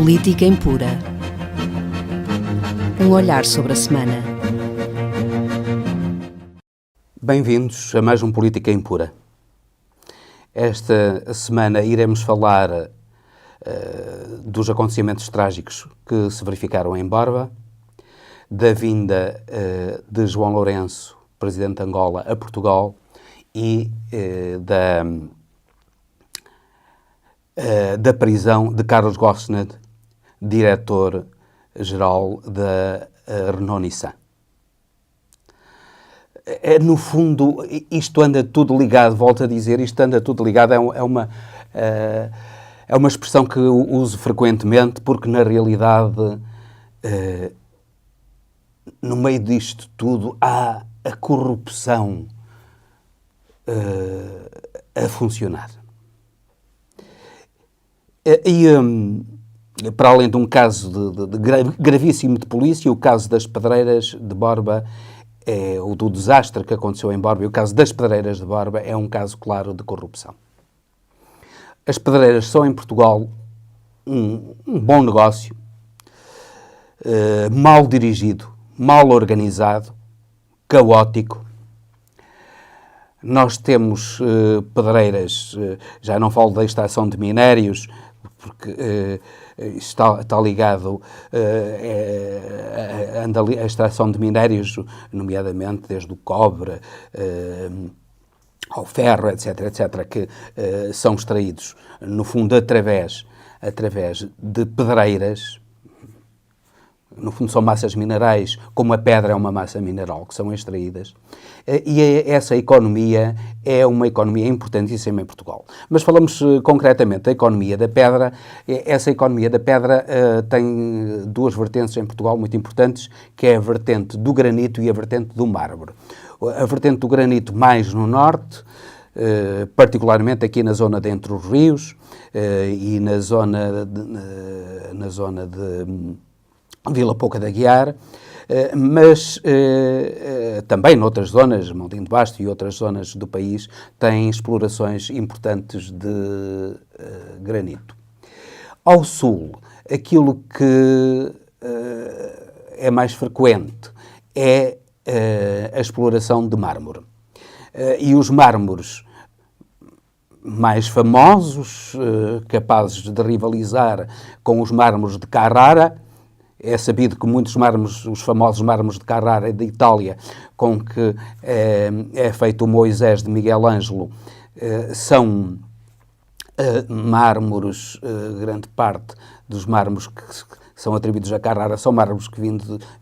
Política Impura. Um olhar sobre a semana. Bem-vindos a mais um Política Impura. Esta semana iremos falar dos acontecimentos trágicos que se verificaram em Borba, da vinda de João Lourenço, presidente de Angola, a Portugal e da prisão de Carlos Ghosn, diretor-geral da Renault-Nissan. No fundo, isto anda tudo ligado, volto a dizer, isto anda tudo ligado, é uma expressão que eu uso frequentemente, porque na realidade, no meio disto tudo, há a corrupção a funcionar. Para além de um caso gravíssimo de polícia, o caso das pedreiras de Borba, o do desastre que aconteceu em Borba, e o caso das pedreiras de Borba é um caso claro de corrupção. As pedreiras são em Portugal um bom negócio, mal dirigido, mal organizado, caótico. Nós temos pedreiras, já não falo da extração de minérios, porque está ligado a extração de minérios, nomeadamente desde o cobre ao ferro, etc., que são extraídos, no fundo, através de pedreiras. No fundo, são massas minerais, como a pedra é uma massa mineral, que são extraídas. E essa economia é uma economia importantíssima em Portugal. Mas falamos concretamente da economia da pedra. Essa economia da pedra tem duas vertentes em Portugal muito importantes, que é a vertente do granito e a vertente do mármore. A vertente do granito mais no norte, particularmente aqui na zona de Entre os Rios e na zona de Vila Pouca da Guiar, mas também noutras zonas, Montim de Basto e outras zonas do país, têm explorações importantes de granito. Ao sul, aquilo que é mais frequente é a exploração de mármore. E os mármores mais famosos, capazes de rivalizar com os mármores de Carrara. É sabido que muitos mármores, os famosos mármores de Carrara de Itália, com que é feito o Moisés de Miguel Ângelo, são mármores, grande parte dos mármores que são atribuídos a Carrara são mármores que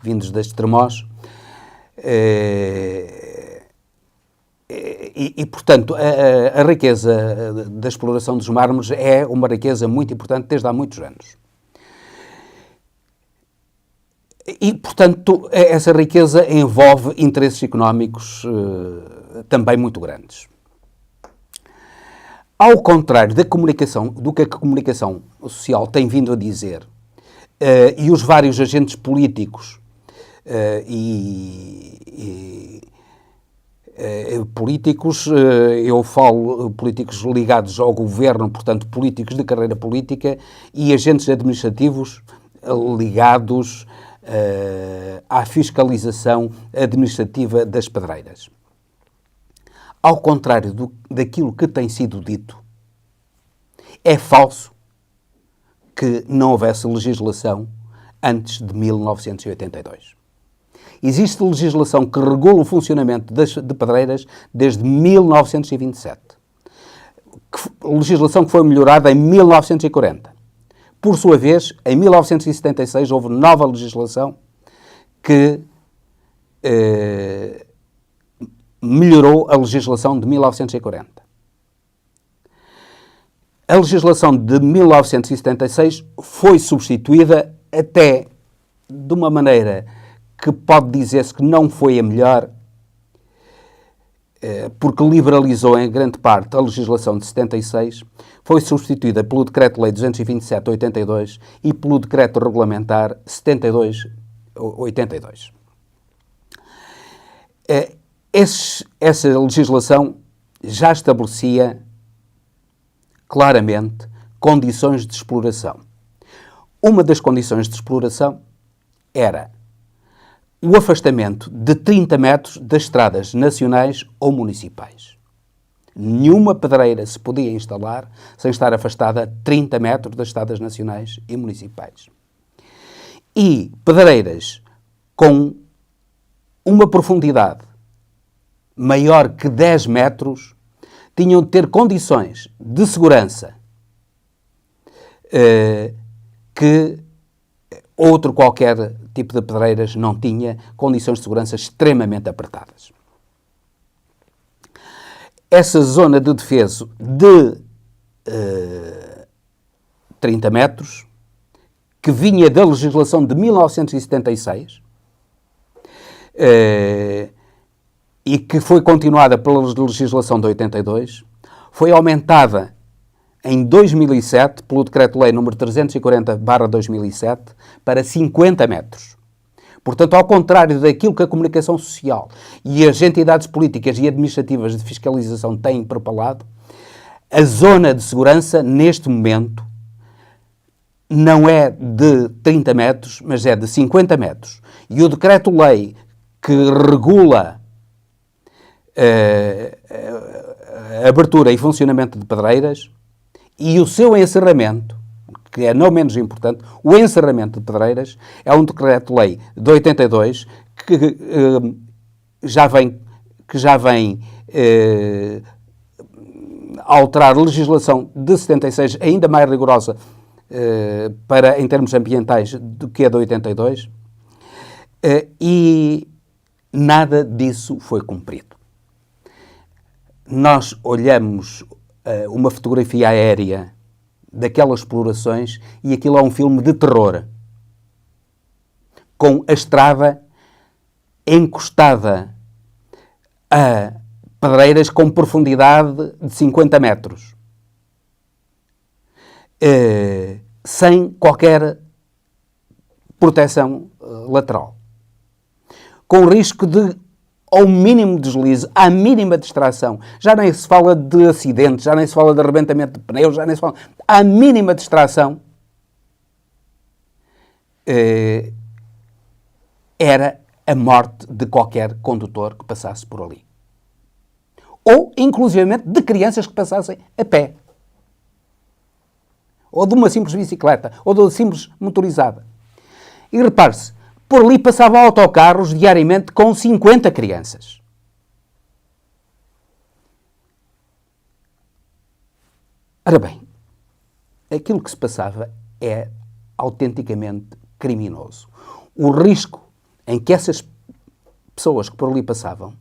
vindos das Tremós. Portanto, a riqueza da exploração dos mármores é uma riqueza muito importante desde há muitos anos. E, portanto, essa riqueza envolve interesses económicos também muito grandes. Ao contrário da comunicação, do que a comunicação social tem vindo a dizer, e os vários agentes políticos políticos, eu falo políticos ligados ao governo, portanto, políticos de carreira política, e agentes administrativos ligados à fiscalização administrativa das pedreiras. Ao contrário daquilo que tem sido dito, é falso que não houvesse legislação antes de 1982. Existe legislação que regula o funcionamento de pedreiras desde 1927. Legislação que foi melhorada em 1940. Por sua vez, em 1976, houve nova legislação que melhorou a legislação de 1940. A legislação de 1976 foi substituída até de uma maneira que pode dizer-se que não foi a melhor, porque liberalizou em grande parte a legislação de 76, foi substituída pelo Decreto-Lei 227/82 e pelo Decreto Regulamentar 72/82. Essa legislação já estabelecia claramente condições de exploração. uma das condições de exploração era o afastamento de 30 metros das estradas nacionais ou municipais. Nenhuma pedreira se podia instalar sem estar afastada a 30 metros das estradas nacionais e municipais. E pedreiras com uma profundidade maior que 10 metros tinham de ter condições de segurança que outro qualquer tipo de pedreiras não tinha, condições de segurança extremamente apertadas. Essa zona de defeso de 30 metros, que vinha da legislação de 1976 e que foi continuada pela legislação de 82, foi aumentada em 2007, pelo Decreto-Lei nº 340/2007, para 50 metros. Portanto, ao contrário daquilo que a comunicação social e as entidades políticas e administrativas de fiscalização têm propalado, a zona de segurança, neste momento, não é de 30 metros, mas é de 50 metros. E o Decreto-Lei que regula a abertura e funcionamento de pedreiras e o seu encerramento, que é não menos importante, o encerramento de pedreiras, é um Decreto-Lei de 82 que já vem alterar a legislação de 76, ainda mais rigorosa em termos ambientais do que a de 82, e nada disso foi cumprido. Nós olhamos uma fotografia aérea daquelas explorações e aquilo é um filme de terror, com a estrada encostada a pedreiras com profundidade de 50 metros, sem qualquer proteção lateral, com risco de, ao mínimo deslize, à mínima distração, já nem se fala de acidentes, já nem se fala de arrebentamento de pneus, já nem se fala, à mínima distração, era a morte de qualquer condutor que passasse por ali. Ou, inclusivamente, de crianças que passassem a pé. Ou de uma simples bicicleta, ou de uma simples motorizada. E repare-se, por ali passavam autocarros diariamente com 50 crianças. Ora bem, aquilo que se passava é autenticamente criminoso. O risco em que essas pessoas que por ali passavam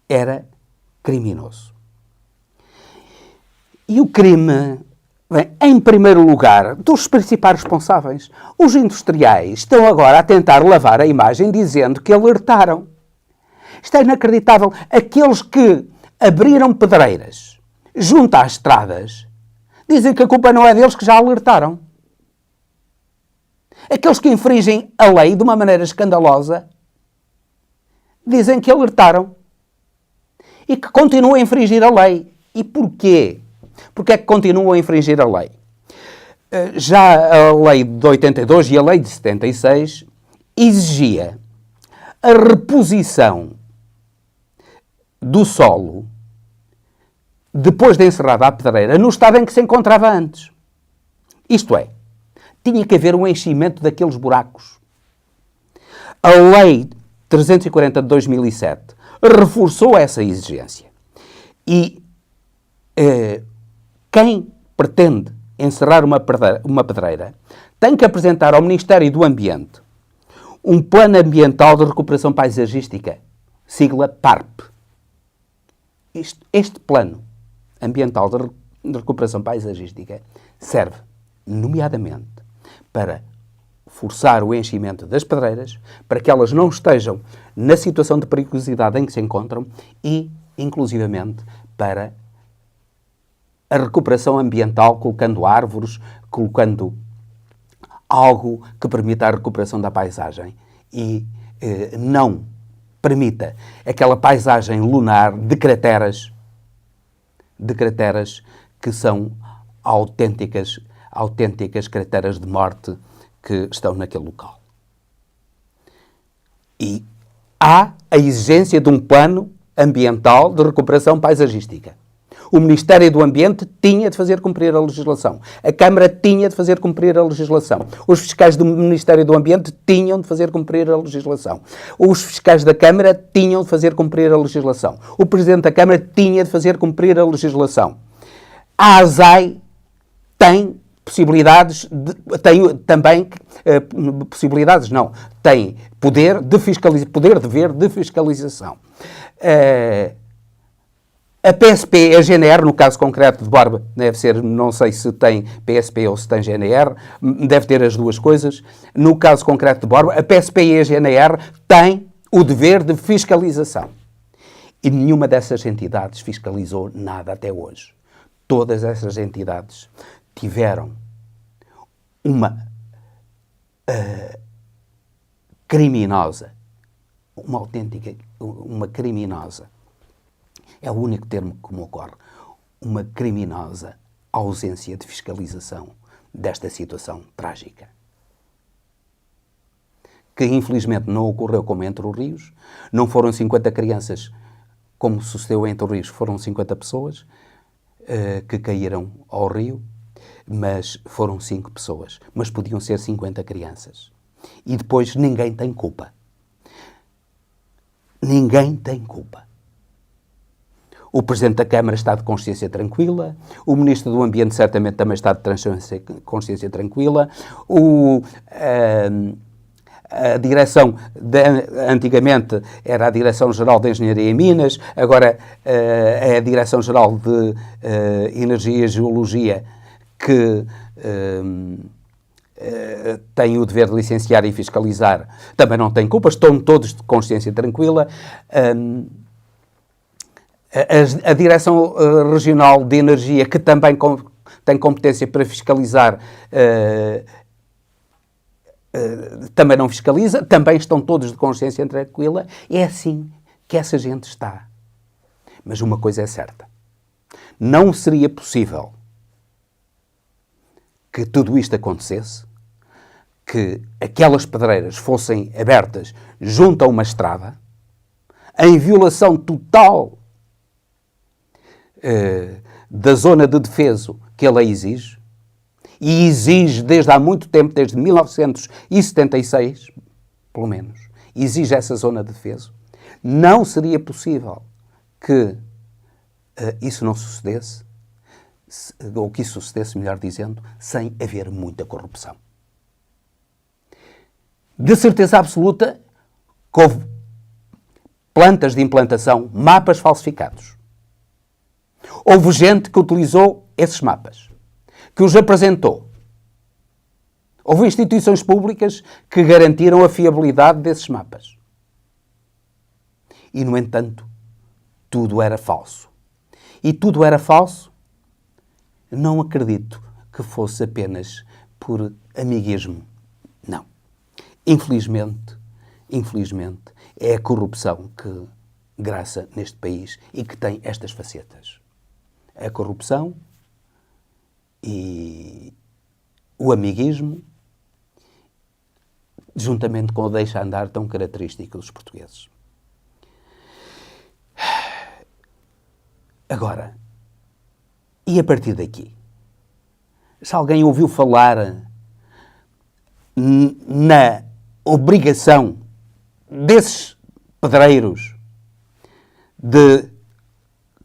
era criminoso. E o crime vem, em primeiro lugar, dos principais responsáveis. Os industriais estão agora a tentar lavar a imagem dizendo que alertaram. Isto é inacreditável. Aqueles que abriram pedreiras junto às estradas dizem que a culpa não é deles, que já alertaram. Aqueles que infringem a lei de uma maneira escandalosa dizem que alertaram e que continuam a infringir a lei. E porquê? Porque é que continuam a infringir a lei? Já a lei de 82 e a lei de 76 exigia a reposição do solo depois de encerrada a pedreira no estado em que se encontrava antes. Isto é, tinha que haver um enchimento daqueles buracos. A lei 340 de 2007 reforçou essa exigência. E quem pretende encerrar uma pedreira tem que apresentar ao Ministério do Ambiente um Plano Ambiental de Recuperação Paisagística, sigla PARP. Este Plano Ambiental de Recuperação Paisagística serve, nomeadamente, para forçar o enchimento das pedreiras, para que elas não estejam na situação de perigosidade em que se encontram e, inclusivamente, para a recuperação ambiental, colocando árvores, colocando algo que permita a recuperação da paisagem e não permita aquela paisagem lunar de crateras que são autênticas autênticas crateras de morte que estão naquele local. E há a exigência de um plano ambiental de recuperação paisagística. O Ministério do Ambiente tinha de fazer cumprir a legislação. A Câmara tinha de fazer cumprir a legislação. Os fiscais do Ministério do Ambiente tinham de fazer cumprir a legislação. Os fiscais da Câmara tinham de fazer cumprir a legislação. O Presidente da Câmara tinha de fazer cumprir a legislação. A ASAI tem possibilidades, tem poder de dever de fiscalização. A PSP, a GNR, no caso concreto de Borba, deve ser, não sei se tem PSP ou se tem GNR, deve ter as duas coisas. No caso concreto de Borba, a PSP e a GNR têm o dever de fiscalização. E nenhuma dessas entidades fiscalizou nada até hoje. Todas essas entidades tiveram uma criminosa, uma criminosa, é o único termo que me ocorre, uma criminosa ausência de fiscalização desta situação trágica. Que infelizmente não ocorreu como entre os rios, não foram 50 crianças, como sucedeu entre os rios, foram 50 pessoas que caíram ao rio, mas foram 5 pessoas, mas podiam ser 50 crianças. E depois ninguém tem culpa. Ninguém tem culpa. O Presidente da Câmara está de consciência tranquila, o Ministro do Ambiente certamente também está de consciência tranquila, a direção, antigamente era a Direção-Geral de Engenharia e Minas, agora é a Direção-Geral de Energia e Geologia que tem o dever de licenciar e fiscalizar, também não tem culpa, estão todos de consciência tranquila. A Direção Regional de Energia, que também tem competência para fiscalizar, também não fiscaliza, também estão todos de consciência tranquila. É assim que essa gente está. Mas uma coisa é certa. Não seria possível que tudo isto acontecesse, que aquelas pedreiras fossem abertas junto a uma estrada, em violação total da zona de defeso que a lei exige, e exige desde há muito tempo, desde 1976, pelo menos, exige essa zona de defeso. Não seria possível que isso não sucedesse, ou que isso sucedesse, melhor dizendo, sem haver muita corrupção. De certeza absoluta que houve plantas de implantação, mapas falsificados. Houve gente que utilizou esses mapas, que os apresentou. Houve instituições públicas que garantiram a fiabilidade desses mapas. E, no entanto, tudo era falso. E tudo era falso, não acredito que fosse apenas por amiguismo. Não. Infelizmente, é a corrupção que graça neste país e que tem estas facetas. A corrupção e o amiguismo, juntamente com o deixa andar tão característico dos portugueses. Agora, e a partir daqui? Se alguém ouviu falar na obrigação desses pedreiros de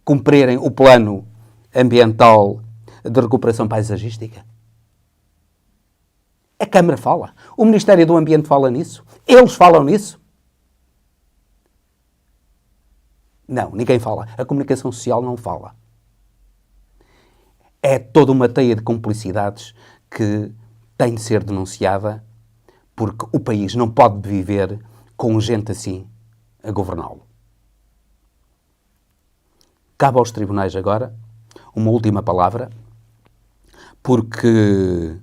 cumprirem o plano ambiental de recuperação paisagística? A Câmara fala. O Ministério do Ambiente fala nisso. Eles falam nisso. Não, ninguém fala. A comunicação social não fala. É toda uma teia de cumplicidades que tem de ser denunciada, porque o país não pode viver com gente assim a governá-lo. Cabe aos tribunais agora uma última palavra, porque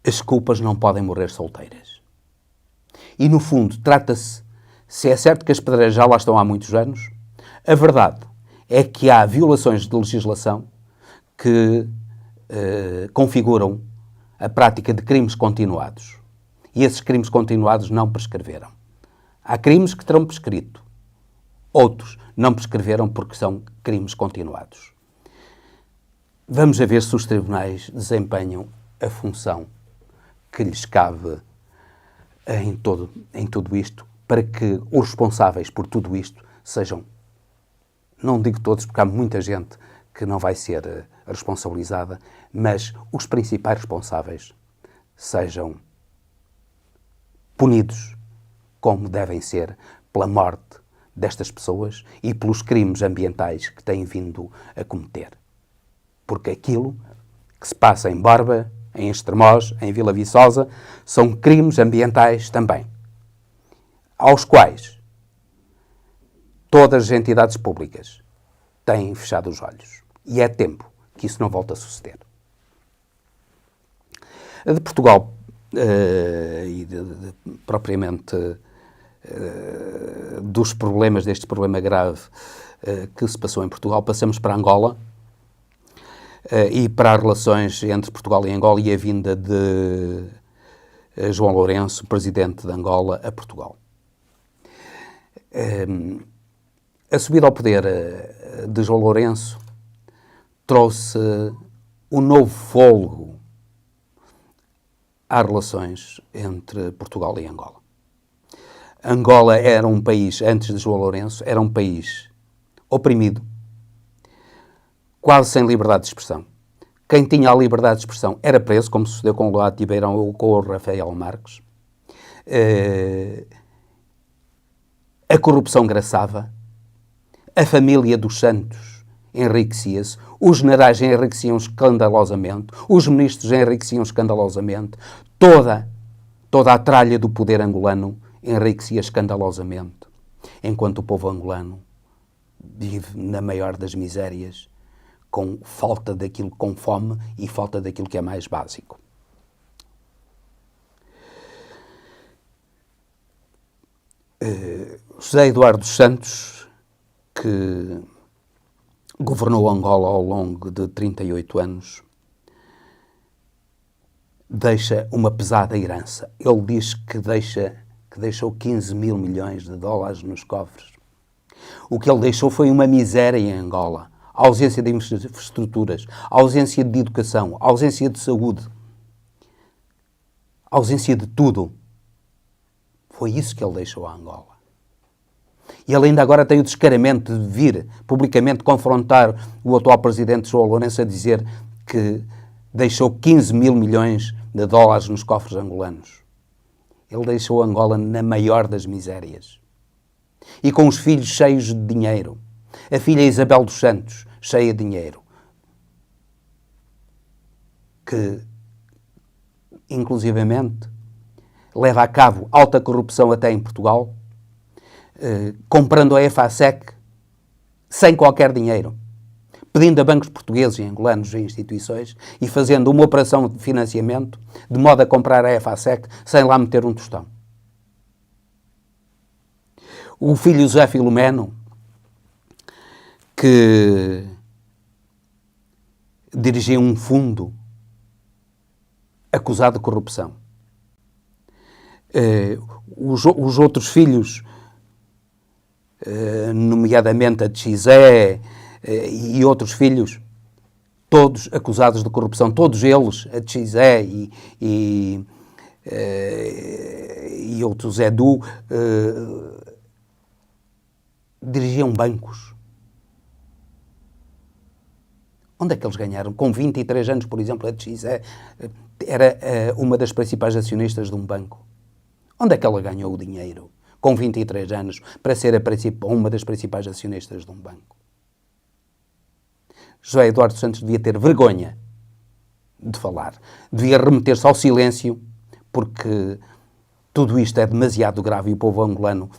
as culpas não podem morrer solteiras. E, no fundo, trata-se, se é certo que as pedreiras já lá estão há muitos anos, a verdade é que há violações de legislação que configuram a prática de crimes continuados. E esses crimes continuados não prescreveram. Há crimes que terão prescrito. Outros não prescreveram porque são crimes continuados. Vamos a ver se os tribunais desempenham a função que lhes cabe em tudo isto, para que os responsáveis por tudo isto sejam, não digo todos, porque há muita gente que não vai ser responsabilizada, mas os principais responsáveis sejam punidos como devem ser pela morte destas pessoas e pelos crimes ambientais que têm vindo a cometer. Porque aquilo que se passa em Borba, em Estremoz, em Vila Viçosa, são crimes ambientais também, aos quais todas as entidades públicas têm fechado os olhos. E é tempo que isso não volte a suceder. De Portugal, e propriamente dos problemas, deste problema grave que se passou em Portugal, passamos para Angola e para as relações entre Portugal e Angola e a vinda de João Lourenço, presidente de Angola, a Portugal. A subida ao poder de João Lourenço trouxe um novo fôlego às relações entre Portugal e Angola. Angola era um país, antes de João Lourenço, era um país oprimido, quase sem liberdade de expressão. Quem tinha a liberdade de expressão era preso, como sucedeu com o Loato de Beirão ou com o Rafael Marques. A corrupção graçava, a família dos Santos enriquecia-se, os generais enriqueciam escandalosamente, os ministros enriqueciam escandalosamente, toda a tralha do poder angolano enriquecia escandalosamente, enquanto o povo angolano vive na maior das misérias, com falta daquilo, com fome e falta daquilo que é mais básico. José Eduardo dos Santos, que governou Angola ao longo de 38 anos, deixa uma pesada herança. Ele diz que deixou 15 mil milhões de dólares nos cofres. O que ele deixou foi uma miséria em Angola. A ausência de infraestruturas, a ausência de educação, a ausência de saúde, a ausência de tudo. Foi isso que ele deixou a Angola. E ele ainda agora tem o descaramento de vir publicamente confrontar o atual presidente João Lourenço a dizer que deixou 15 mil milhões de dólares nos cofres angolanos. Ele deixou Angola na maior das misérias. E com os filhos cheios de dinheiro. A filha Isabel dos Santos, cheia de dinheiro. Que, inclusivamente, leva a cabo alta corrupção até em Portugal, comprando a EFASEC sem qualquer dinheiro, pedindo a bancos portugueses e angolanos e instituições e fazendo uma operação de financiamento de modo a comprar a EFASEC sem lá meter um tostão. O filho José Filomeno, que dirigia um fundo acusado de corrupção. Os outros filhos, nomeadamente a de Xizé e outros filhos, todos acusados de corrupção, todos eles, a de Xizé e outros Edu, dirigiam bancos. Onde é que eles ganharam? Com 23 anos, por exemplo, a de Xizé era uma das principais acionistas de um banco. Onde é que ela ganhou o dinheiro, com 23 anos, para ser uma das principais acionistas de um banco? José Eduardo Santos devia ter vergonha de falar. Devia remeter-se ao silêncio, porque tudo isto é demasiado grave e o povo angolano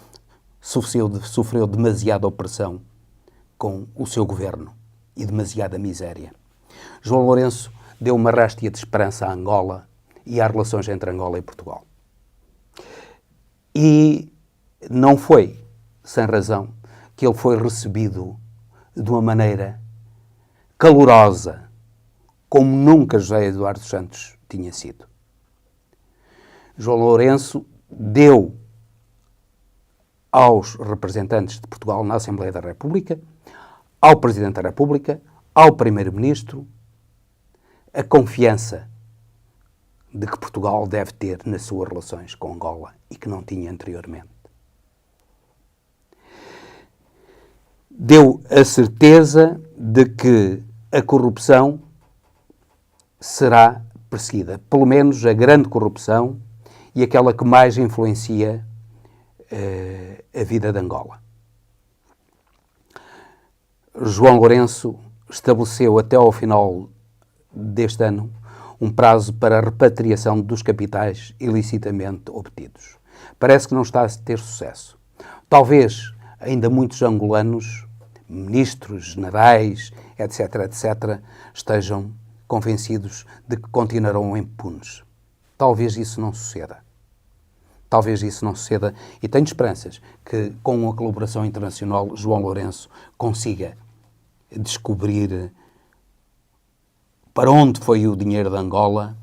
sofreu demasiada opressão com o seu governo e demasiada miséria. João Lourenço deu uma réstia de esperança à Angola e às relações entre Angola e Portugal. E não foi sem razão que ele foi recebido de uma maneira calorosa, como nunca José Eduardo dos Santos tinha sido. João Lourenço deu aos representantes de Portugal na Assembleia da República, ao Presidente da República, ao Primeiro-Ministro, a confiança de que Portugal deve ter nas suas relações com Angola e que não tinha anteriormente. Deu a certeza de que a corrupção será perseguida, pelo menos a grande corrupção e aquela que mais influencia a vida de Angola. João Lourenço estabeleceu até ao final deste ano um prazo para a repatriação dos capitais ilicitamente obtidos. Parece que não está a ter sucesso. Talvez ainda muitos angolanos, ministros, generais, etc., estejam convencidos de que continuarão impunes. Talvez isso não suceda. Talvez isso não suceda e tenho esperanças que, com a colaboração internacional, João Lourenço consiga descobrir para onde foi o dinheiro de Angola,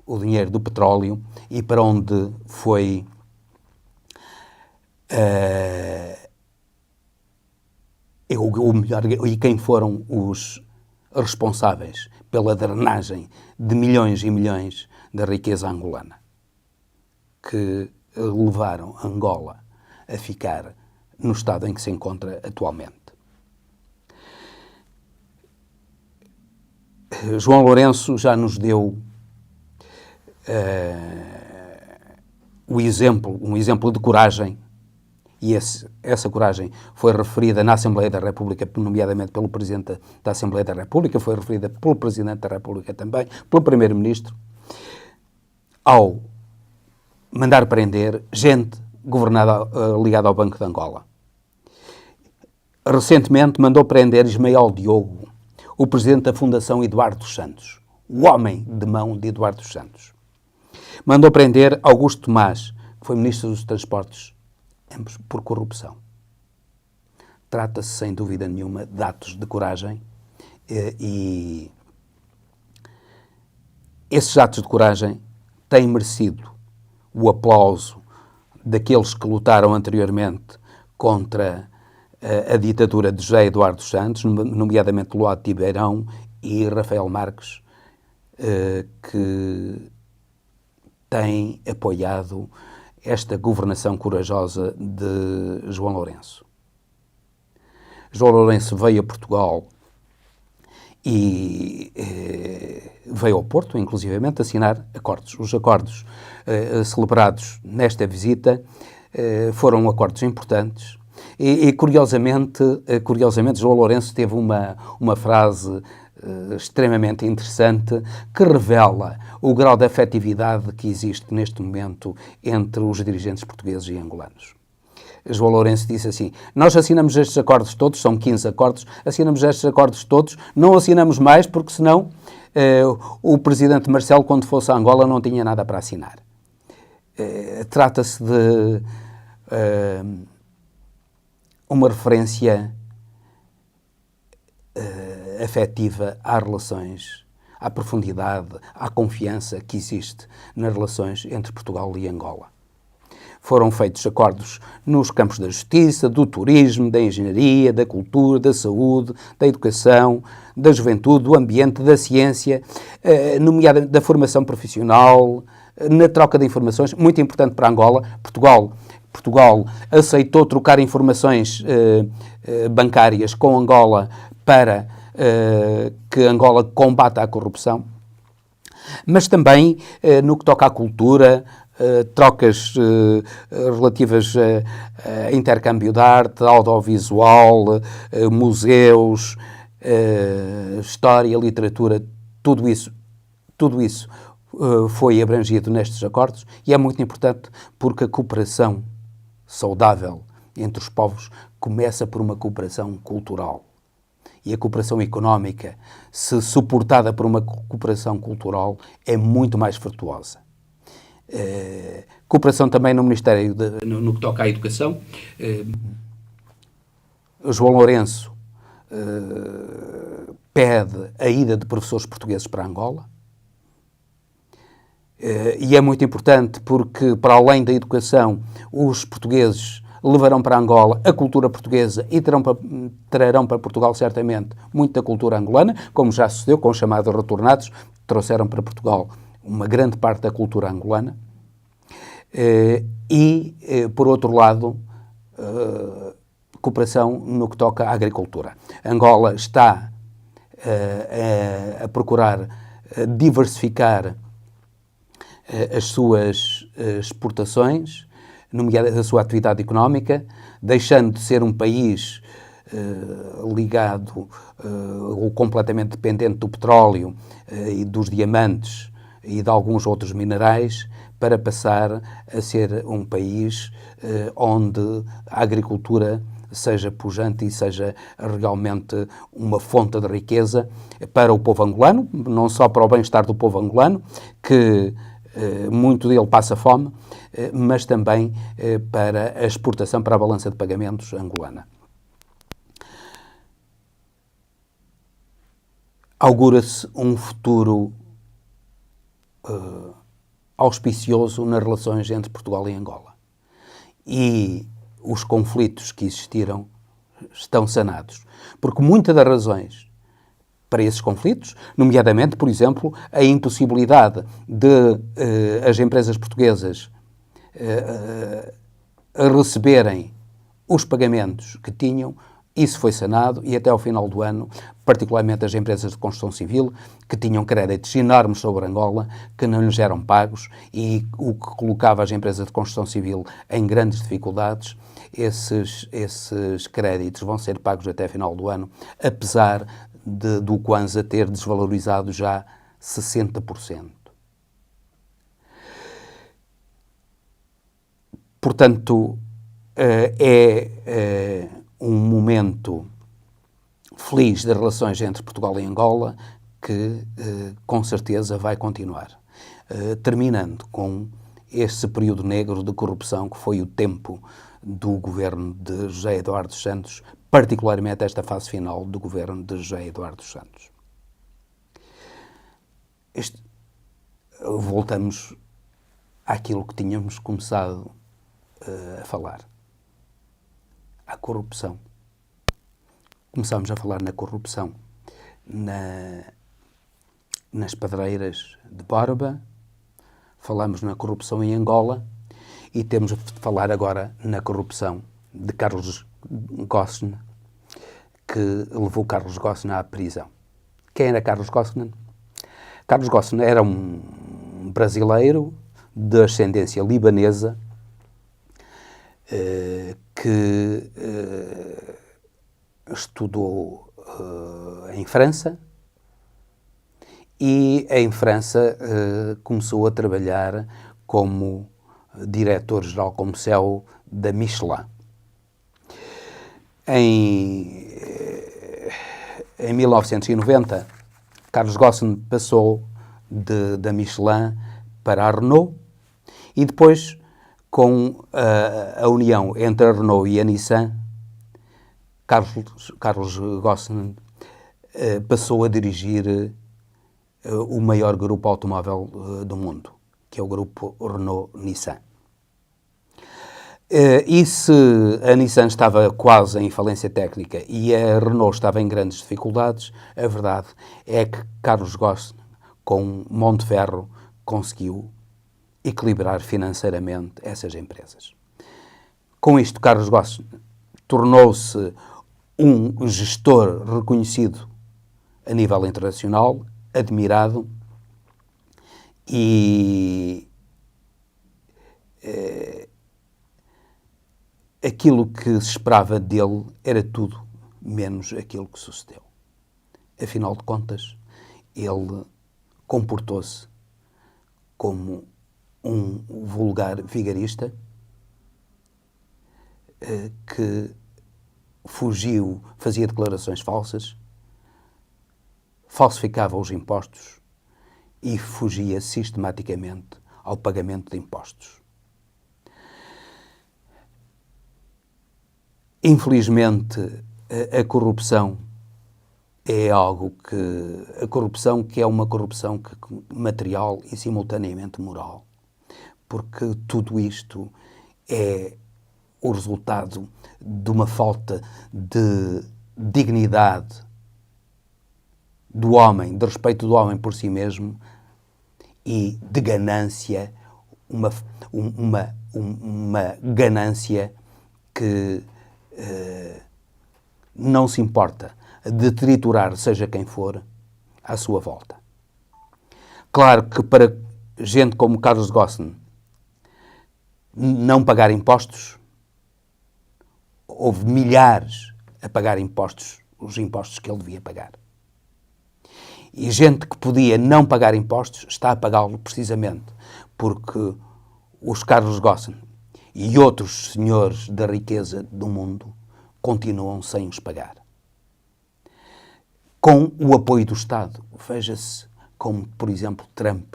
o dinheiro do petróleo, e para onde foi e quem foram os responsáveis pela drenagem de milhões e milhões da riqueza angolana, que levaram Angola a ficar no estado em que se encontra atualmente. João Lourenço já nos deu um exemplo de coragem, e essa coragem foi referida na Assembleia da República, nomeadamente pelo Presidente da Assembleia da República, foi referida pelo Presidente da República também, pelo Primeiro-Ministro, ao mandar prender gente ligada ao Banco de Angola. Recentemente mandou prender Ismael Diogo, o Presidente da Fundação Eduardo dos Santos, o homem de mão de Eduardo dos Santos. Mandou prender Augusto Tomás, que foi Ministro dos Transportes, ambos por corrupção. Trata-se, sem dúvida nenhuma, de atos de coragem e esses atos de coragem têm merecido o aplauso daqueles que lutaram anteriormente contra a ditadura de José Eduardo dos Santos, nomeadamente Luado Tibeirão e Rafael Marques, que têm apoiado esta governação corajosa de João Lourenço. João Lourenço veio a Portugal e veio ao Porto, inclusivamente, assinar acordos. Os acordos celebrados nesta visita foram acordos importantes e curiosamente, João Lourenço teve uma frase extremamente interessante que revela o grau de afetividade que existe neste momento entre os dirigentes portugueses e angolanos. João Lourenço disse assim: nós assinamos estes acordos todos, são 15 acordos, assinamos estes acordos todos, não assinamos mais porque senão o presidente Marcelo, quando fosse a Angola, não tinha nada para assinar. Trata-se de uma referência afetiva às relações, à profundidade, à confiança que existe nas relações entre Portugal e Angola. Foram feitos acordos nos campos da justiça, do turismo, da engenharia, da cultura, da saúde, da educação, da juventude, do ambiente, da ciência, nomeadamente da formação profissional, na troca de informações, muito importante para Angola. Portugal aceitou trocar informações bancárias com Angola para que Angola combata a corrupção, mas também no que toca à cultura, trocas relativas a intercâmbio de arte, audiovisual, museus, história, literatura, tudo isso foi abrangido nestes acordos e é muito importante porque a cooperação saudável entre os povos começa por uma cooperação cultural. E a cooperação económica, se suportada por uma cooperação cultural, é muito mais virtuosa. Cooperação também no Ministério, no que toca à educação. João Lourenço pede a ida de professores portugueses para Angola. E é muito importante porque, para além da educação, os portugueses levarão para Angola a cultura portuguesa e trarão para Portugal, certamente, muita cultura angolana, como já sucedeu com os chamados retornados, trouxeram para Portugal uma grande parte da cultura angolana. Por outro lado, cooperação no que toca à agricultura. Angola está a procurar diversificar as suas exportações, nomeadamente a sua atividade económica, deixando de ser um país ligado ou completamente dependente do petróleo e dos diamantes e de alguns outros minerais, para passar a ser um país onde a agricultura seja pujante e seja realmente uma fonte de riqueza para o povo angolano, não só para o bem-estar do povo angolano, que muito dele passa fome, mas também para a exportação, para a balança de pagamentos angolana. Augura-se um futuro auspicioso nas relações entre Portugal e Angola. E os conflitos que existiram estão sanados. Porque muitas das razões para esses conflitos, nomeadamente, por exemplo, a impossibilidade de as empresas portuguesas receberem os pagamentos que tinham, isso foi sanado e até ao final do ano, particularmente as empresas de construção civil, que tinham créditos enormes sobre Angola, que não lhes eram pagos e o que colocava as empresas de construção civil em grandes dificuldades, esses créditos vão ser pagos até ao final do ano, apesar do Kwanza ter desvalorizado já 60%. Portanto, é um momento feliz das relações entre Portugal e Angola que, com certeza, vai continuar. Terminando com esse período negro de corrupção que foi o tempo do governo de José Eduardo dos Santos, particularmente esta fase final do governo de José Eduardo dos Santos. Voltamos àquilo que tínhamos começado a falar. A corrupção. Começámos a falar na corrupção nas pedreiras de Borba, falámos na corrupção em Angola e temos de falar agora na corrupção de Carlos Ghosn, que levou Carlos Ghosn à prisão. Quem era Carlos Ghosn? Carlos Ghosn era um brasileiro de ascendência libanesa que estudou em França e em França começou a trabalhar como diretor-geral, como CEO da Michelin. Em 1990, Carlos Ghosn passou da Michelin para a Renault e depois, com a união entre a Renault e a Nissan, Carlos Ghosn passou a dirigir o maior grupo automóvel do mundo, que é o grupo Renault-Nissan. E se a Nissan estava quase em falência técnica e a Renault estava em grandes dificuldades, a verdade é que Carlos Ghosn, com mão de ferro, conseguiu equilibrar financeiramente essas empresas. Com isto, Carlos Ghosn tornou-se um gestor reconhecido a nível internacional, admirado, e aquilo que se esperava dele era tudo menos aquilo que sucedeu. Afinal de contas, ele comportou-se como um vulgar vigarista que fugiu, fazia declarações falsas, falsificava os impostos e fugia sistematicamente ao pagamento de impostos. Infelizmente, a corrupção é algo que a corrupção, que é uma corrupção material e simultaneamente moral, porque tudo isto é o resultado de uma falta de dignidade do homem, de respeito do homem por si mesmo e de ganância, uma ganância que não se importa de triturar seja quem for à sua volta. Claro que para gente como Carlos Ghosn não pagar impostos, houve milhares a pagar impostos, os impostos que ele devia pagar. E gente que podia não pagar impostos está a pagá-lo precisamente porque os Carlos Ghosn e outros senhores da riqueza do mundo continuam sem os pagar. Com o apoio do Estado. Veja-se como, por exemplo, Trump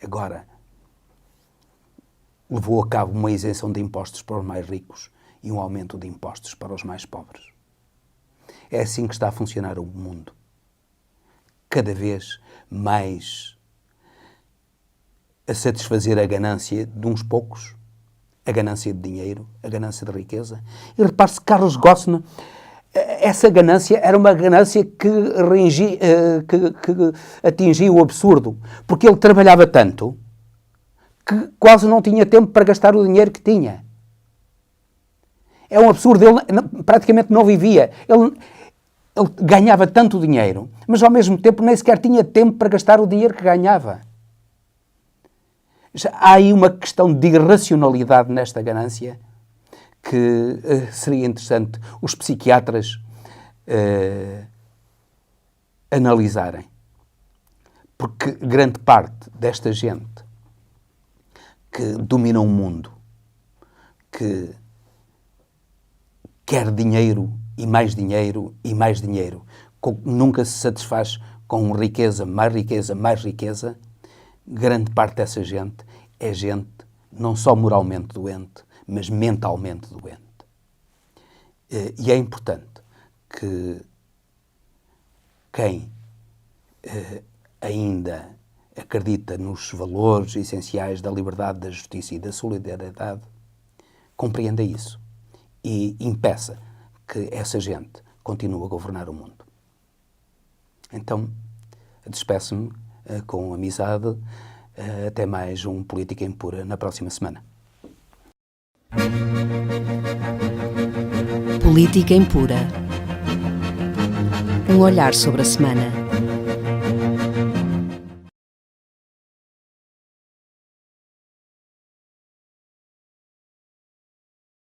agora levou a cabo uma isenção de impostos para os mais ricos e um aumento de impostos para os mais pobres. É assim que está a funcionar o mundo. Cada vez mais a satisfazer a ganância de uns poucos, a ganância de dinheiro, a ganância de riqueza. E repare-se, Carlos Ghosn, essa ganância era uma ganância que atingia o absurdo, porque ele trabalhava tanto que quase não tinha tempo para gastar o dinheiro que tinha. É um absurdo, ele praticamente não vivia. Ele ganhava tanto dinheiro, mas ao mesmo tempo nem sequer tinha tempo para gastar o dinheiro que ganhava. Há aí uma questão de irracionalidade nesta ganância que seria interessante os psiquiatras analisarem. Porque grande parte desta gente que domina o mundo, que quer dinheiro e mais dinheiro e mais dinheiro, nunca se satisfaz com riqueza, mais riqueza, grande parte dessa gente é gente não só moralmente doente, mas mentalmente doente. E é importante que quem ainda acredita nos valores essenciais da liberdade, da justiça e da solidariedade compreenda isso e impeça que essa gente continue a governar o mundo. Então, despeço-me com amizade. Até mais um Política Impura na próxima semana. Política Impura. Um olhar sobre a semana.